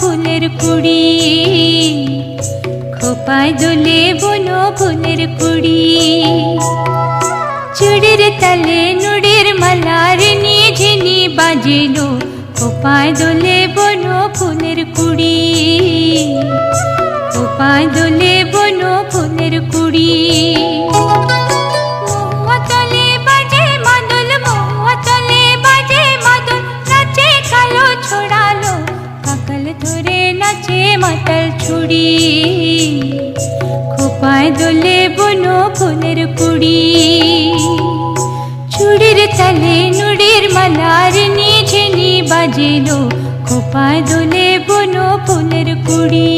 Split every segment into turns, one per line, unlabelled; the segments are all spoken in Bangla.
ফুলের কুড়ি, খোপায় দোলে বনো ফুলের কুড়ি। চুড়ির তালে নুড়ির মালার নিঝিনি বাজিলো, খোপায় দোলে বনো ফুলের কুড়ি, খোপায় দোলে বনো ফুলের কুড়ি। মাতাল ছুড়ি, খোপায় দোলে বনো ফুলের কুড়ি। চুড়ির তালে নুড়ির মালার নিঝিনি বাজিলো, খোপায় দোলে বনো ফুলের কুড়ি।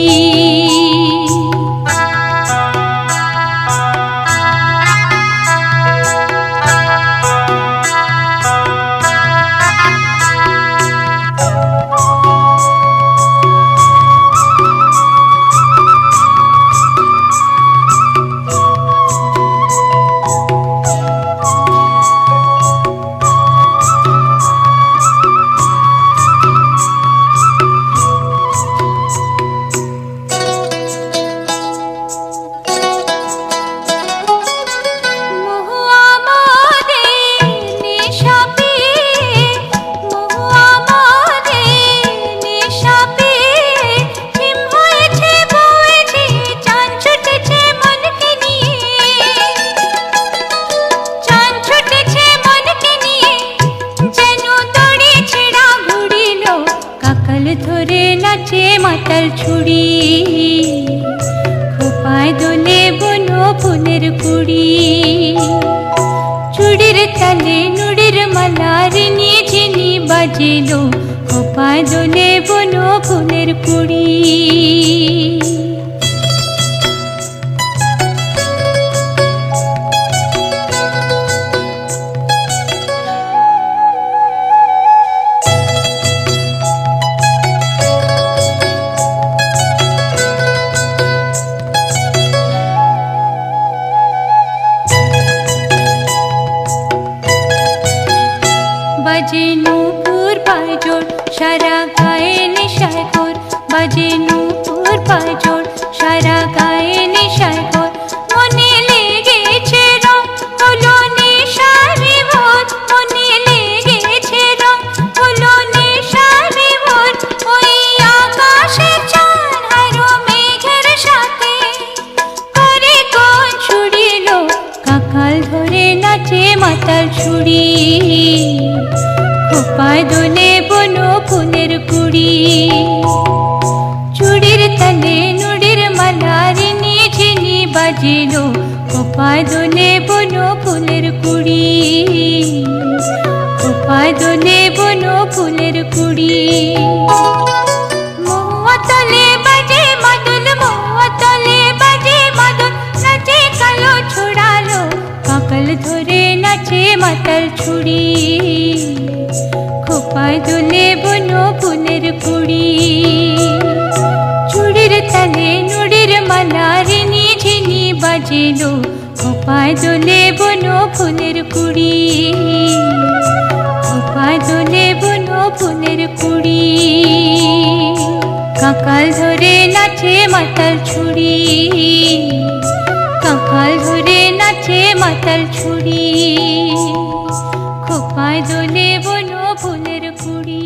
ধরে নাচে মাতাল ছুড়ি, খোপায় দোলে বনো ফুলের কুড়ি। চুড়ির তালে নুড়ির মালার নিঝিনি বাজিলো, খোপায় দোলে বনো ফুলের কুড়ি। বাজে নূপুর পায়জোর, সারা গায়ে নেশায় ঘোর। বাজে নূপুর পায়জোর, সারা গায়ে নেশায় ঘোর। মনে লেগেছে রং, হলো নেশার বিভোর। মনে লেগেছে রং, হলো নেশার বিভোর। ওই আকাশের চাঁদ হারো মেঘের সাথে, করে কোন ছুড়িল কাকাল ধরে নাচে মাতাল ছুড়ি। খোপায় দোলে বনো ফুলের কুড়ি। চুড়ির তালে নুড়ির মালার নিঝিনি বাজিলো, খোপায় দোলে বনো ফুলের কুড়ি, খোপায় দোলে বনো ফুলের কুড়ি। মহুয়া তলে বাজে মাদল, মহুয়া তলে বাজে মাদল। নাচে কালো ছড়ালো, কাকাল ধরে নাচে মাতাল ছুড়ি। খোপায় দোলে বনো ফুলের কুড়ি। চুড়ির তালে নুড়ির মালার নিঝিনি বাজিলো, খোপায় দোলে বনো ফুলের কুড়ি, খোপায় দোলে বনো ফুলের কুড়ি। কাকাল ধরে নাচে মাতাল ছুড়ি, কাকাল ধরে নাচে মাতাল ছুড়ি। খোপায় দোলে বনো ফুলের কুড়ি।